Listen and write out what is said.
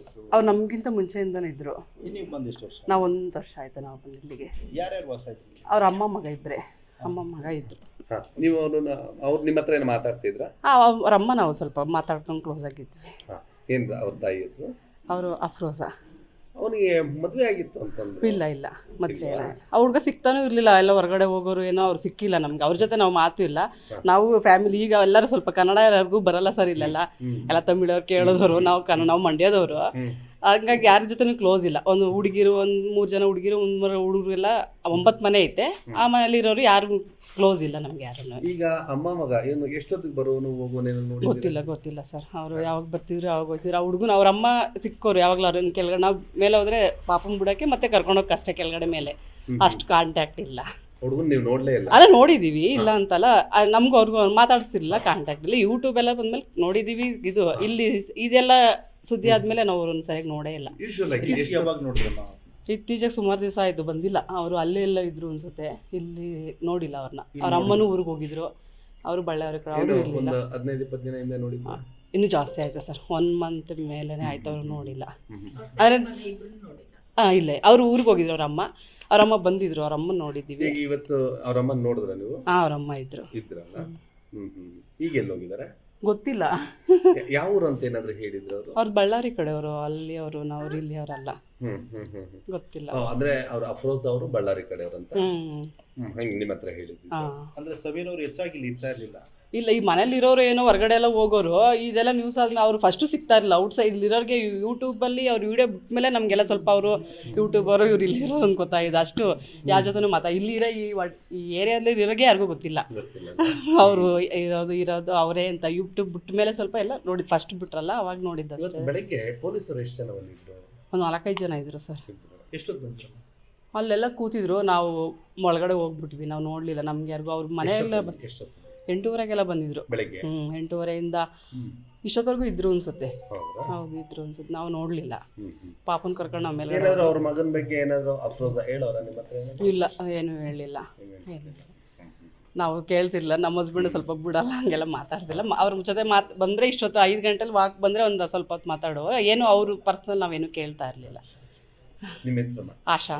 ಇದ್ರು? ಅವ್ರು ನಮಗಿಂತ ಮುಂಚೆಯಿಂದನೇ ಇದ್ರು. ನೀವು ಬಂದು ಎಷ್ಟು ವರ್ಷ? ನಾವು 1 ವರ್ಷ ಆಯ್ತು ನಾವು ಬಂದು ಇಲ್ಲಿಗೆ. ಯಾರ್ಯಾರು ವಾಸ ಇದ್ರು? ಅವ್ರ ಅಮ್ಮ ಮಗ ಇಬ್ಬರೇ, ಅಮ್ಮ ಮಗ ಇದ್ರು. ನೀವು ಅವ್ರು ನಿಮ್ಮ ಹತ್ರ ಏನು ಮಾತಾಡ್ತಿದ್ರಾ? ಅವ್ರ ಅಮ್ಮ ನಾವು ಸ್ವಲ್ಪ ಮಾತಾಡ್ಕೊಂಡು ಕ್ಲೋಸ್ ಆಗಿದ್ವಿ. ಏನು ಅವ್ರ ತಾಯಿ ಹೆಸರು? ಅವರು ಅಫ್ರೋಜಾ. ಅವನಿಗೆ ಮದುವೆ ಆಗಿತ್ತು ಅಂತಂದ್ರೆ? ಇಲ್ಲ ಮದುವೆ ಇಲ್ಲ. ಆ ಹುಡುಗ ಸಿಗ್ತಾನೂ ಇರಲಿಲ್ಲ. ಎಲ್ಲ ಹೊರಗಡೆ ಹೋಗೋರು ಏನೋ ಅವ್ರು ಸಿಕ್ಕಿಲ್ಲ ನಮ್ಗೆ. ಅವ್ರ ಜೊತೆ ನಾವು ಮಾತು ಇಲ್ಲ. ನಾವು ಫ್ಯಾಮಿಲಿ ಈಗ ಎಲ್ಲರೂ ಸ್ವಲ್ಪ ಕನ್ನಡ ಯಾರಿಗೂ ಬರಲ್ಲ ಸರ್ ಇಲ್ಲೆಲ್ಲ. ಎಲ್ಲ ತಮಿಳವ್ರು ಕೇಳೋದವರು, ನಾವು ಮಂಡ್ಯದವರು. ಹಂಗಾಗಿ ಯಾರ ಜೊತೆನೂ ಕ್ಲೋಸ್ ಇಲ್ಲ. ಒಂದು ಹುಡುಗಿರು 3 ಜನ ಹುಡುಗಿರು 3 ಹುಡುಗರು ಎಲ್ಲ 9 ಮನೆ ಐತೆ. ಆ ಮನೇಲಿ ಇರೋರು ಯಾರು ಕ್ಲೋಸ್ ಇಲ್ಲ ನಮ್ಗೆ ಯಾರನ್ನು. ಈಗ ಅಮ್ಮ ಮಗ ಏನು ಎಷ್ಟೊತ್ತಿಗೆ ಬರೋನು ಹೋಗೋನೇನು ನೋಡಿ? ಗೊತ್ತಿಲ್ಲ ಸರ್. ಅವರು ಯಾವಾಗ ಬರ್ತಿದ್ರು ಯಾವಾಗ ಹೋಗ್ತಿದ್ರು. ಆ ಹುಡುಗನ ಅವ್ರ ಅಮ್ಮ ಸಿಕ್ಕೋರು ಯಾವಾಗಲೂ ಅವ್ರನ್ನ ಕೆಳಗಡೆ ನಾವು ಮೇಲೆ ಹೋದ್ರೆ ಪಾಪನ್ ಬಿಡೋಕ್ಕೆ ಮತ್ತೆ ಕರ್ಕೊಂಡೋಗಿ ಅಷ್ಟೇ ಕೆಳಗಡೆ ಮೇಲೆ. ಅಷ್ಟು ಕಾಂಟ್ಯಾಕ್ಟ್ ಇಲ್ಲ. ಹುಡುಗನ್ ನೀವು ನೋಡ್ಲೇ ಇಲ್ಲ? ಅಲ್ಲ ನೋಡಿದೀವಿ, ಇಲ್ಲ ಅಂತಲ್ಲ. ನಮ್ಗೆ ಅವ್ರಿಗೂ ಮಾತಾಡ್ಸಿರ್ಲಿಲ್ಲ, ಕಾಂಟ್ಯಾಕ್ಟ್ ಇಲ್ಲ. ಯೂಟ್ಯೂಬ್ ಎಲ್ಲ ಬಂದ್ಮೇಲೆ ನೋಡಿದೀವಿ. ಇದು ಇಲ್ಲಿ ಇದೆಲ್ಲ ಸುದ್ದಿ ಆದ್ಮೇಲೆ ನಾವು ಅವ್ರನ್ನ ಸರಿಯಾಗಿ ನೋಡೇ ಇಲ್ಲ. ಯಾವಾಗ ನೋಡಿದ್ರಲ್ಲ? ಇತ್ತೀಚೆಗೆ ಸುಮಾರು ದಿವಸ ಆಯಿತು ಬಂದಿಲ್ಲ. ಅವರು ಅಲ್ಲೇ ಎಲ್ಲ ಇದ್ರು ಅನ್ಸುತ್ತೆ, ಇಲ್ಲಿ ನೋಡಿಲ್ಲ ಅವ್ರನ್ನ. ಅವ್ರ ಅಮ್ಮನೂ ಊರಿಗೆ ಹೋಗಿದ್ರು, ಅವರು ಬಳ್ಳಾರಿ ಕಡೆ. ಅವರು ಇರಲಿಲ್ಲ. 15-20 ದಿನ ಹಿಂದೆ ನೋಡಿದ್ದೆ. ಇನ್ನೂ ಜಾಸ್ತಿ ಆಯ್ತು ಸರ್. 1 ಮಂತ್ ಮೇಲೇ ಆಯ್ತು ಅವ್ರು ನೋಡಿಲ್ಲ. ಆದರೆ ಇಲ್ಲೇ ಅವ್ರು ಊರಿಗೆ ಹೋಗಿದ್ರು. ಅವ್ರಮ್ಮ ಬಂದಿದ್ರು. ಅವ್ರ ಅಮ್ಮ ನೋಡಿದ್ದೀವಿ. ಇವತ್ತು ಅವ್ರಮ್ಮ ನೋಡಿದ್ರ ನೀವು? ಅವ್ರಮ್ಮ ಇದ್ರಲ್ಲ. ಈಗ ಎಲ್ಲಿ ಹೋಗಿದ್ದಾರೆ ಗೊತ್ತಿಲ್ಲ. ಯಾವ ಊರು ಅಂತ ಏನಾದ್ರು ಹೇಳಿದ್ರು ಅವರು? ಅವ್ರು ಬಳ್ಳಾರಿ ಕಡೆಯವರು, ಅಲ್ಲಿ ಅವರು. ನಾವು ಇಲ್ಲಿ ಅವರಲ್ಲ, ಗೊತ್ತಿಲ್ಲ. ಅಂದ್ರೆ ಅವ್ರು ಅಫ್ರೋಜ್ ಅವರು ಬಳ್ಳಾರಿ ಕಡೆಯವರು ಅಂತ ಹಂಗೆ ನಿಮ್ಮ ಹತ್ರ ಹೇಳಿದ್ರು. ಅಂದ್ರೆ ಸಮೀರ್ ಅವರು ಹೆಚ್ಚಾಗಿ ಇಲ್ಲಿ ಇರ್ತಾ ಇರ್ಲಿಲ್ಲ. ಇಲ್ಲ, ಈ ಮನೇಲಿ ಇರೋರು ಏನೋ ಹೊರಗಡೆ ಎಲ್ಲ ಹೋಗೋರು. ಇದೆಲ್ಲ ನ್ಯೂಸ್ ಆದ್ಮೇಲೆ ಅವ್ರು ಫಸ್ಟು ಸಿಗ್ತಾ ಇರಲಿಲ್ಲ. ಔಟ್ ಸೈಡ್ ಇರೋರಿಗೆ ಯೂಟ್ಯೂಬಲ್ಲಿ ಅವ್ರು ವಿಡಿಯೋ ಬಿಟ್ಮೇಲೆ ನಮಗೆಲ್ಲ ಸ್ವಲ್ಪ ಅವರು ಯೂಟ್ಯೂಬರು ಇವ್ರು ಇಲ್ಲಿರೋದು ಅಂತ ಗೊತ್ತಾಗಿದೆ. ಅಷ್ಟು ಯಾರ ಜೊತೆನೂ ಇಲ್ಲಿರೋ ಈ ಏರಿಯಾದಲ್ಲಿ ಇರೋರಿಗೆ ಯಾರಿಗೂ ಗೊತ್ತಿಲ್ಲ ಅವರು ಇರೋದು ಅವರೇ ಅಂತ. ಯೂಟ್ಯೂಬ್ ಬಿಟ್ಟ ಮೇಲೆ ಸ್ವಲ್ಪ ಎಲ್ಲ ನೋಡಿ, ಫಸ್ಟ್ ಬಿಟ್ರಲ್ಲ ಅವಾಗ ನೋಡಿದ್ದಷ್ಟೇ. ಬೆಳಗ್ಗೆ ಪೊಲೀಸರು ಎಷ್ಟು ಜನ ಬಂದಿದ್ರು? ಒಂದು 4-5 ಜನ ಇದ್ರು ಸರ್. ಎಷ್ಟೊತ್ತು ಬಂದ್ರು? ಅಲ್ಲೆಲ್ಲ ಕೂತಿದ್ರು. ನಾವು ಒಳಗಡೆ ಹೋಗ್ಬಿಟ್ವಿ, ನಾವು ನೋಡಲಿಲ್ಲ. ನಮ್ಗೆ ಯಾರಿಗೂ ಅವ್ರ ಮನೆಯೆಲ್ಲ 8:30 ಬಂದಿದ್ರು. 8:30 ಇಷ್ಟೊತ್ತವರೆಗೂ ಇದ್ರು ಅನ್ಸುತ್ತೆ. ಹೌದು, ಇದ್ರು ಅನ್ಸುತ್ತೆ. ನಾವು ನೋಡ್ಲಿಲ್ಲ. ಪಾಪನ್ ಕರ್ಕೊಂಡು ಆಮೇಲೆ ಅವ್ರ ಮಗನ ಬಗ್ಗೆ ಏನಾದ್ರು ಅಫ್ರೋಜ ಹೇಳೋರ ನಿಮ್ಮ ಹತ್ರ? ಇಲ್ಲ, ಏನು ಹೇಳಿಲ್ಲ. ನಾವು ಕೇಳ್ತಿರ್ಲಿಲ್ಲ. ನಮ್ಮ ಹಸ್ಬೆಂಡ್ ಸ್ವಲ್ಪ ಬಿಡಲ್ಲ, ಹಂಗೆಲ್ಲ ಮಾತಾಡ್ತಿಲ್ಲ. ಅವ್ರ ಜೊತೆ ಬಂದರೆ ಇಷ್ಟೊತ್ತು 5 ಗಂಟೆಲಿ ವಾಕ್ ಬಂದರೆ ಒಂದು ಸ್ವಲ್ಪ ಹೊತ್ತು ಮಾತಾಡುವ. ಏನು ಅವರು ಪರ್ಸ್ನಲ್ ನಾವೇನು ಕೇಳ್ತಾ ಇರಲಿಲ್ಲ. ನಿಮ್ಮ ಹೆಸರು? ಆಶಾ.